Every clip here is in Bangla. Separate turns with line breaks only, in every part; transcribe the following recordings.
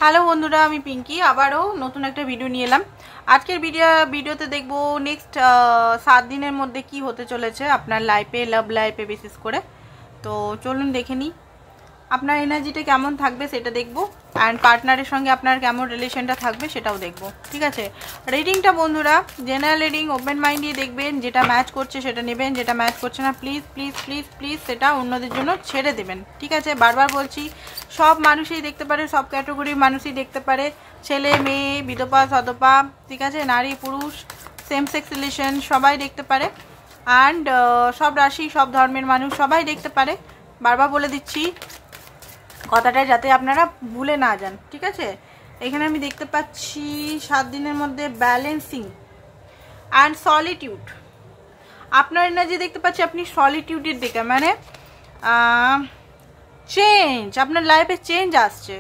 হ্যালো বন্ধুরা, আমি পিঙ্কি আবারও নতুন একটা ভিডিও নিয়ে এলাম। আজকের ভিডিওতে দেখবো নেক্সট 7 দিনের মধ্যে কি হতে চলেছে আপনার লাইফে, লাভ লাইফে বিশেষ করে। তো চলুন দেখে নিই আপনার এনার্জিটা কেমন থাকবে সেটা দেখবো, অ্যান্ড পার্টনারের সঙ্গে আপনার কেমন রিলেশনটা থাকবে সেটাও দেখবো। ঠিক আছে, রিডিংটা বন্ধুরা জেনারেল রিডিং, ওপেন মাইন্ড দিয়ে দেখবেন। যেটা ম্যাচ করছে সেটা নেবেন, যেটা ম্যাচ করছে না প্লিজ প্লিজ প্লিজ প্লিজ সেটা অন্যদের জন্য ছেড়ে দেবেন। ঠিক আছে, বারবার বলছি, সব মানুষই দেখতে পারে, সব ক্যাটাগরির মানুষই দেখতে পারে, ছেলে মেয়ে, বিধবা সধবা, ঠিক আছে, নারী পুরুষ, সেম সেক্স রিলেশন সবাই দেখতে পারে, অ্যান্ড সব রাশি, সব ধর্মের মানুষ সবাই দেখতে পারে। বারবার বলে দিচ্ছি কথাটা যাতে আপনারা ভুলে না যান। ঠিক আছে, এখানে আমি দেখতে পাচ্ছি 7 দিনের মধ্যে ব্যালেন্সিং অ্যান্ড সলিটিউড। আপনার এনার্জি দেখতে পাচ্ছি আপনি সলিটিউডের দিকে, মানে চেঞ্জ, আপনার লাইফে চেঞ্জ আসছে,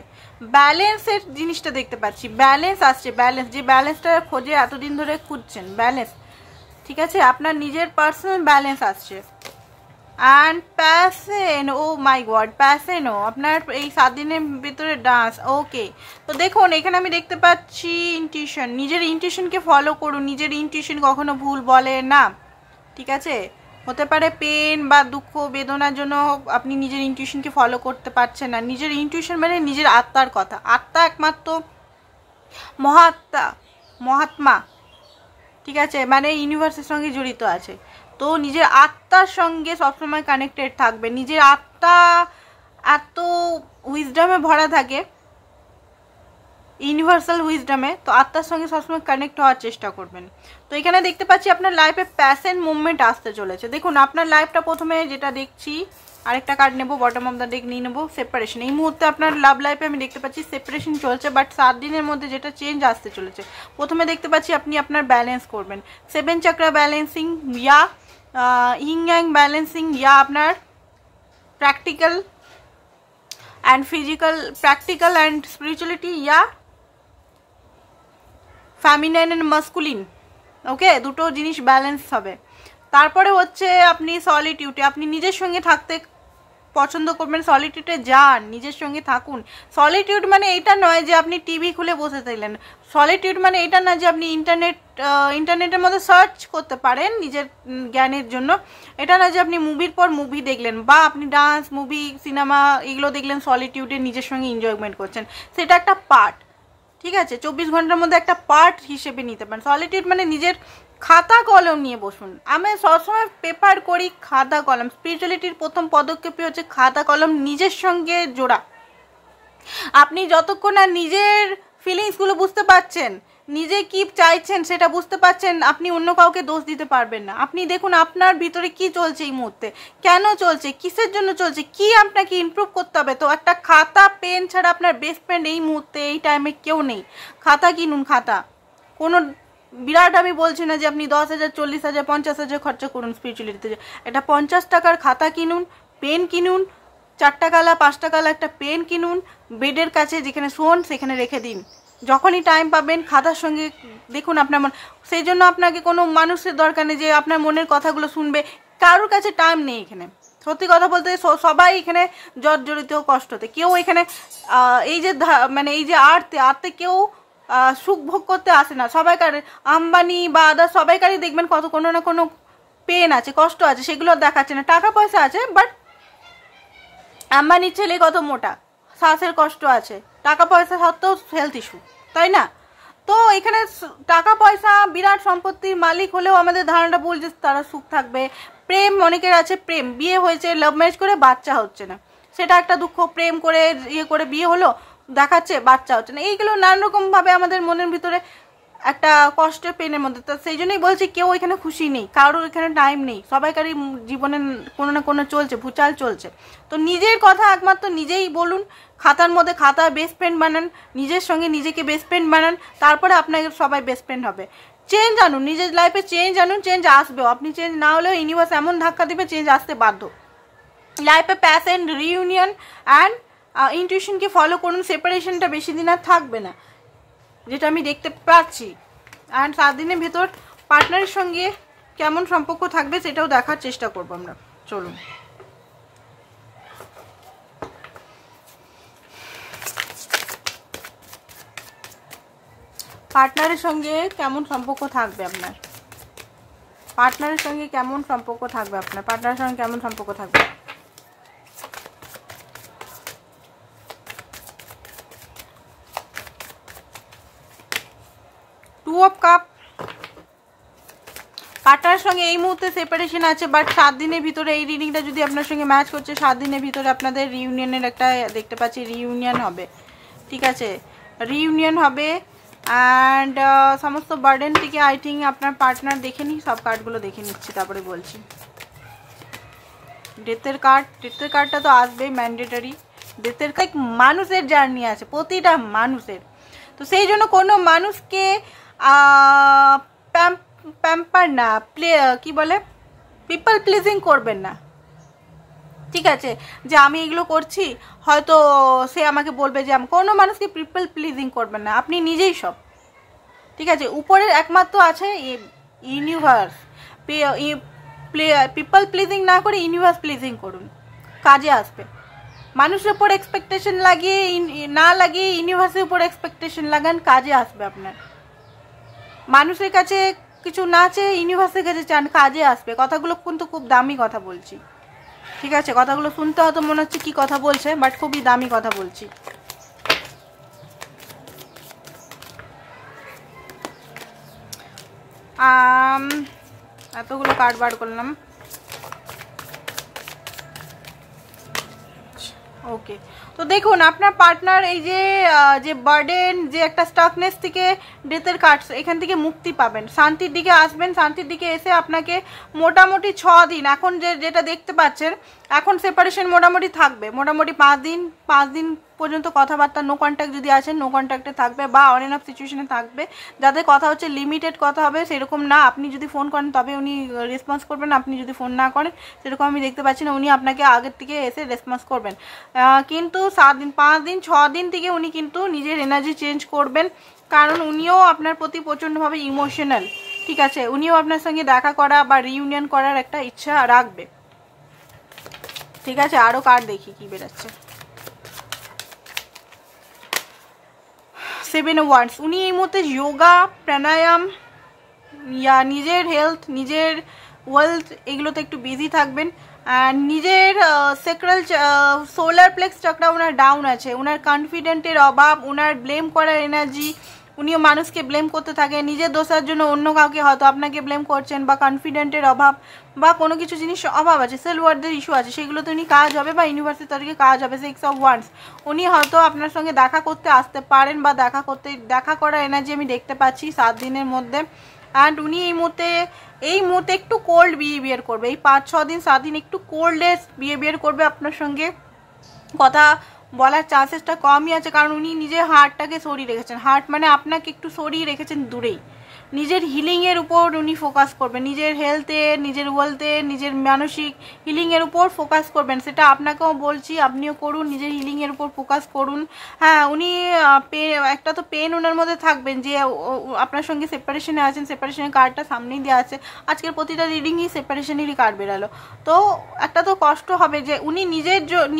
ব্যালেন্সের জিনিসটা দেখতে পাচ্ছি, ব্যালেন্স আসছে, ব্যালেন্স, যে ব্যালেন্সটা খোঁজে এতদিন ধরে খুঁজছেন, ব্যালেন্স। ঠিক আছে, আপনার নিজের পার্সোনাল ব্যালেন্স আসছে। And passion, oh my god, প্যাশনও আপনার এই 7 দিনের ভিতরে ডান্স। ওকে, তো দেখুন এখানে আমি দেখতে পাচ্ছি ইনটিউশন, নিজের ইনটিউশনকে ফলো করুন, নিজের ইনটিউশন কখনো ভুল বলে না। ঠিক আছে, হতে পারে পেন বা দুঃখ বেদনার জন্য আপনি নিজের ইনটিউশনকে ফলো করতে পারছেন না। নিজের ইনটিউশন মানে নিজের আত্মার কথা, আত্মা একমাত্র মহাত্মা, ঠিক আছে, মানে ইউনিভার্সের সঙ্গে জড়িত আছে। তো নিজের আত্মার সঙ্গে সবসময় কানেক্টেড থাকবে। নিজের আত্মা এত উইজডমে ভরা থাকে, ইউনিভার্সাল উইজডমে, তো আত্মার সঙ্গে সবসময় কানেক্ট হওয়ার চেষ্টা করবেন। তো এখানে দেখতে পাচ্ছি আপনার লাইফে প্যাশন মুভমেন্ট আসতে চলেছে। দেখুন আপনার লাইফটা প্রথমে যেটা দেখছি, আরেকটা কার্ড নেবো, বটম অফ দ্য ডেক নিয়ে নেবো, সেপারেশন। এই মুহূর্তে আপনার লাভ লাইফে আমি দেখতে পাচ্ছি সেপারেশন চলছে, বাট 7 দিনের মধ্যে যেটা চেঞ্জ আসতে চলেছে, প্রথমে দেখতে পাচ্ছি আপনি আপনার ব্যালেন্স করবেন, 7 চক্রা ব্যালেন্সিং, ইয়া ইং অ্যাং ব্যালেন্সিং, ইয়া আপনার practical and physical, practical and spirituality, yeah feminine and masculine. Okay, দুটো জিনিস ব্যালেন্স হবে। তারপরে হচ্ছে আপনি সলিটিউডে, আপনি নিজের সঙ্গে থাকতে পছন্দ করবেন, সলিটিউডে যান, নিজের সঙ্গে থাকুন। সলিটিউড মানে এটা নয় যে আপনি টিভি খুলে বসে থাকলেন, সলিটিউড মানে এটা না যে আপনি ইন্টারনেটের মধ্যে সার্চ করতে পারেন নিজের জ্ঞানের জন্য, এটা না যে আপনি মুভির পর মুভি দেখলেন বা আপনি ডান্স, মুভি, সিনেমা এগুলো দেখলেন, সলিটিউডে নিজের সঙ্গে এনজয়মেন্ট করছেন, সেটা একটা পার্ট। ঠিক আছে, 24 ঘন্টার মধ্যে একটা পার্ট হিসেবে নিতে পারেন। সলিটিউড মানে নিজের খাতা কলম নিয়ে বসুন। আমি সবসময় প্রেফার করি খাতা কলম। স্পিরিচুয়ালিটির প্রথম পদক্ষেপই হচ্ছে খাতা কলম, নিজের সঙ্গে জোড়া। আপনি যতক্ষণ না নিজের ফিলিংসগুলো বুঝতে পারছেন, নিজে কি চাইছেন সেটা বুঝতে পারছেন, আপনি অন্য কাউকে দোষ দিতে পারবেন না। আপনি দেখুন আপনার ভিতরে কি চলছে এই মুহূর্তে, কেন চলছে, কিসের জন্য চলছে, কি আপনাকে ইমপ্রুভ করতে হবে। তো একটা খাতা পেন ছাড়া আপনার বেস্ট ফ্রেন্ড এই মুহূর্তে এই টাইমে কেউ নেই। খাতা কিনুন, খাতা। কোনো বিরাট আমি বলছি না যে আপনি 10,000, 40,000, 50,000 খরচা করুন স্পিরিচুয়ালিটিতে, এটা 50 টাকার খাতা কিনুন, পেন কিনুন, 4 টাকালা 5 টাকালা একটা পেন কিনুন, বেডের কাছে যেখানে শোন সেখানে রেখে দিন। যখনই টাইম পাবেন খাতার সঙ্গে দেখুন আপনার মন। সেই জন্য আপনাকে কোনো মানুষের দরকার নেই যে আপনার মনের কথাগুলো শুনবে, কারোর কাছে টাইম নেই এখানে। সত্যি কথা বলতে সবাই এখানে জর্জরিত, কষ্টতে, কেউ এখানে এই যে মানে এই যে আর্তে কেউ সুখ ভোগ করতে আসে না। সবাইকার, আম্বানি বা আদার সবাইকারই দেখবেন কত কোনো না কোনো পেন আছে, কষ্ট আছে, সেগুলো দেখাচ্ছে না। টাকা পয়সা আছে, বাট আম্বানির ছেলে কত মোটা, শ্বাসের কষ্ট আছে, টাকা পয়সা সত্ত্বেও হেলথ ইস্যু, তাই না? তো এখানে টাকা পয়সা, বিরাট সম্পত্তির মালিক হলেও আমাদের ধারণাটা ভুল যে তারা সুখ থাকবে। প্রেম অনেকের আছে, প্রেম, বিয়ে হয়েছে, লাভ ম্যারেজ করে বাচ্চা হচ্ছে না, সেটা একটা দুঃখ। প্রেম করে ইয়ে করে বিয়ে হলো, দেখাচ্ছে বাচ্চা হচ্ছে না, এইগুলো নানান রকম ভাবে আমাদের মনের ভিতরে একটা কষ্টের পেনের মধ্যে। তো সেই জন্যই বলছি কেউ এখানে খুশি নেই, কারোর এখানে টাইম নেই, সবাইকারই জীবনে কোনো না কোনো চলছে, ভূচাল চলছে। তো নিজের কথা একমাত্র নিজেই বলুন, খাতার মধ্যে খাতা বেস্ট ফ্রেন্ড বানান, নিজের সঙ্গে নিজেকে বেস্ট ফ্রেন্ড বানান, তারপরে আপনাকে সবাই বেস্ট ফ্রেন্ড হবে। চেঞ্জ আনুন, নিজের লাইফে চেঞ্জ আনুন, চেঞ্জ আসবেও। আপনি চেঞ্জ না হলেও ইউনিভার্স এমন ধাক্কা দিবে, চেঞ্জ আসতে বাধ্য। লাইফে প্যাশন, রিইউনিয়ন অ্যান্ড ইনটিউশনকে ফলো করুন। সেপারেশনটা বেশি দিন আর থাকবে না, যেটা আমি দেখতে পাচ্ছি। অ্যান্ড 7 দিনের ভেতর পার্টনারের সঙ্গে কেমন সম্পর্ক থাকবে সেটাও দেখার চেষ্টা করবো আমরা। চলুন, পার্টনারের সঙ্গে কেমন সম্পর্ক থাকবে আপনার, পার্টনারের সঙ্গে কেমন সম্পর্ক থাকবে আপনার, পার্টনারের সঙ্গে কেমন সম্পর্ক থাকবে। টু অফ কাপ, পার্টনারের সঙ্গে এই মুহূর্তে সেপারেশন আছে, বাট 7 দিনের ভিতরে এই রিডিংটা যদি আপনার সঙ্গে ম্যাচ করছে 7 দিনের ভিতরে আপনাদের রিইউনিয়নের একটা দেখতে পাচ্ছি, রিইউনিয়ন হবে। ঠিক আছে, রিইউনিয়ন হবে। অ্যান্ড সমস্ত বার্ডেন থেকে আই থিঙ্ক আপনার পার্টনার দেখে নিই, সব কার্ডগুলো দেখে নিচ্ছি তারপরে বলছি। ডেথের কার্ড, ডেথের কার্ডটা তো আসবেই ম্যান্ডেটারি। ডেথের কার্ড মানুষের জার্নি আছে, প্রতিটা মানুষের। তো সেই জন্য কোনো মানুষকে প্যাম্পার না, কি বলে, পিপল প্লিজিং করবেন না। ঠিক আছে, যে আমি এগুলো করছি হয়তো সে আমাকে বলবে যে আমি, কোনো মানুষকে পিপল প্লিজিং করবেন না, আপনি নিজেই সব। ঠিক আছে, উপরের একমাত্র আছে ইউনিভার্স, পিপল প্লিজিং না করে ইউনিভার্স প্লিজিং করুন, কাজে আসবে। মানুষের উপর এক্সপেকটেশন লাগিয়ে না লাগিয়ে ইউনিভার্সের উপর এক্সপেকটেশন লাগান, কাজে আসবে আপনার। মানুষের কাছে কিছু না চেয়ে ইউনিভার্সের কাছে চান, কাজে আসবে। কথাগুলো কিন্তু খুব দামি কথা বলছি। ঠিক আছে, কথাগুলো শুনতে হয়তো মনে হচ্ছে কি কথা বলছে, বাট খুবই দামি কথা বলছি। এতগুলো কার্ড বার করলাম। ওকে, তো দেখুন আপনার পার্টনার এই যে বার্ডেন, যে একটা স্টাকনেস থেকে ডেথের কার্ড, এখান থেকে মুক্তি পাবেন, শান্তির দিকে আসবেন। শান্তির দিকে এসে আপনাকে মোটামুটি 6 দিন, এখন যেটা দেখতে পাচ্ছেন এখন সেপারেশন মোটামুটি থাকবে, মোটামুটি 5 দিন পর্যন্ত কথাবার্তা, নো কন্ট্যাক্ট যদি আছেন নো কন্ট্যাক্টে থাকবে, বা অন এন্ড অফ সিচুয়েশনে থাকবে। যাদের কথা হচ্ছে লিমিটেড কথা হবে, সেরকম না। আপনি যদি ফোন করেন তবে উনি রেসপন্স করবেন, আপনি যদি ফোন না করেন সেরকম আমি দেখতে পাচ্ছি না, উনি আপনাকে আগের থেকে এসে রেসপন্স করবেন। কিন্তু 7 দিন 5 দিন 6 দিন থেকে উনি কিন্তু নিজের এনার্জি চেঞ্জ করবেন, কারণ উনিও আপনার প্রতি প্রচণ্ডভাবে ইমোশনাল। ঠিক আছে, উনিও আপনার সঙ্গে দেখা করা বা রিইউনিয়ন করার একটা ইচ্ছা রাখবে। ঠিক আছে, আরও কার্ড দেখি কি বেরোচ্ছে। 7 of Wands, উনি এই মুহূর্তে যোগা, প্রাণায়াম ইয়া নিজের হেলথ, নিজের ওয়েলথ, এগুলোতে একটু বিজি থাকবেন। আর নিজের সেক্রাল সোলার প্লেক্স চক্রা ওনার ডাউন আছে, ওনার কনফিডেন্টের অভাব, ওনার ব্লেম করার এনার্জি, উনিও মানুষকে ব্লেম করতে থাকে, নিজের দোষের জন্য অন্য কাউকে, হয়তো আপনাকে ব্লেম করছেন, বা কনফিডেন্টের অভাব, বা কোনো কিছু জিনিস অভাব আছে, সেলফ ওয়ার্থের ইস্যু আছে, সেগুলোতে উনি কাজ হবে বা ইউনিভার্সিটি তরফে কাজ হবে। 6 of Wands, উনি হয়তো আপনার সঙ্গে দেখা করতে আসতে পারেন, বা দেখা করার এনার্জি আমি দেখতে পাচ্ছি 7 দিনের মধ্যে। অ্যান্ড উনি এই মুহূর্তে একটু কোল্ড বিহেভিয়ার করবে, এই 5-6 দিন 7 দিন একটু কোল্ডেস বিহেভিয়ার করবে আপনার সঙ্গে, কথা বলার চান্সেসটা কমই আছে, কারণ উনি নিজের হার্টটাকে সরিয়ে রেখেছেন। হার্ট মানে আপনাকে একটু সরিয়ে রেখেছেন দূরেই, নিজের হিলিংয়ের উপর উনি ফোকাস করবেন, নিজের হেলথে, নিজের ওয়েলথে, নিজের মানসিক হিলিংয়ের উপর ফোকাস করবেন। সেটা আপনাকেও বলছি, আপনিও করুন, নিজের হিলিংয়ের উপর ফোকাস করুন। হ্যাঁ, উনি একটা তো পেন ওনার মধ্যে থাকবেন যে আপনার সঙ্গে সেপারেশনে আছেন, সেপারেশনের কার্ডটা সামনেই দেওয়া আছে, আজকের প্রতিটা রিডিংই সেপারেশনেরই কার্ড বেরালো। তো একটা তো কষ্ট হবে যে উনি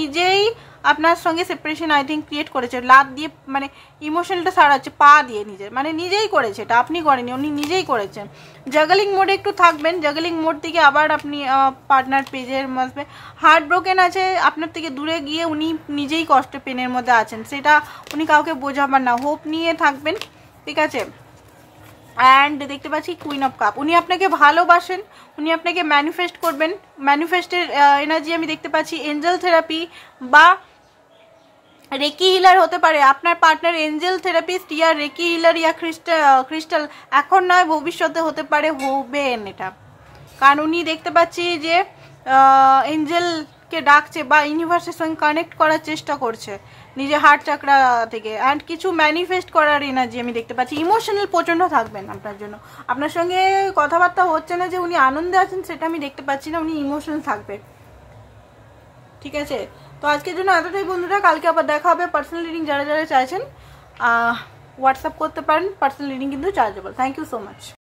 নিজেই আপনার সঙ্গে সেপারেশন আই থিঙ্ক ক্রিয়েট করেছে, লাত দিয়ে, মানে ইমোশনালটা সারাচ্ছে পা দিয়ে, নিজেই করেছে, এটা আপনি করেনি, উনি নিজেই করেছেন। জাগলিং মোডে একটু থাকবেন, জাগলিং মোড থেকে আবার আপনি পার্টনার পেজের আসবে। হার্ট ব্রোকেন আছে, আপনার থেকে দূরে গিয়ে উনি নিজেই কষ্টে পেনের মধ্যে আছেন, সেটা উনি কাউকে বোঝাবেন না, হোপ নিয়ে থাকবেন। ঠিক আছে, অ্যান্ড দেখতে পাচ্ছি কুইন অফ কাপ, উনি আপনাকে ভালোবাসেন, উনি আপনাকে ম্যানিফেস্ট করবেন। ম্যানিফেস্টের এনার্জি আমি দেখতে পাচ্ছি, এঞ্জেল থেরাপি বা রেকি হিলার হতে পারে আপনার পার্টনার, এঞ্জেল থেরাপিস্ট ইয়া রেকি হিলার ইয়া ক্রিস্টাল, এখন নয় ভবিষ্যতে হতে পারে, হবেন এটা। কারণ উনি দেখতে পাচ্ছি যে এঞ্জেলকে ডাকছে বা ইউনিভার্সের সঙ্গে কানেক্ট করার চেষ্টা করছে নিজের হার্ট চাকরা থেকে। অ্যান্ড কিছু ম্যানিফেস্ট করার এনার্জি আমি দেখতে পাচ্ছি। ইমোশনাল প্রচণ্ড থাকবেন আপনার জন্য, আপনার সঙ্গে কথাবার্তা হচ্ছে না যে উনি আনন্দে আছেন সেটা আমি দেখতে পাচ্ছি না, উনি ইমোশনাল থাকবে। ঠিক আছে, তো আজকের জন্য এতটাই বন্ধুরা, কালকে আবার দেখা হবে। পার্সোনাল রিডিং যারা যারা চাইছেন হোয়াটসঅ্যাপ করতে পারেন, পার্সোনাল রিডিং কিন্তু chargeable. Thank you so much.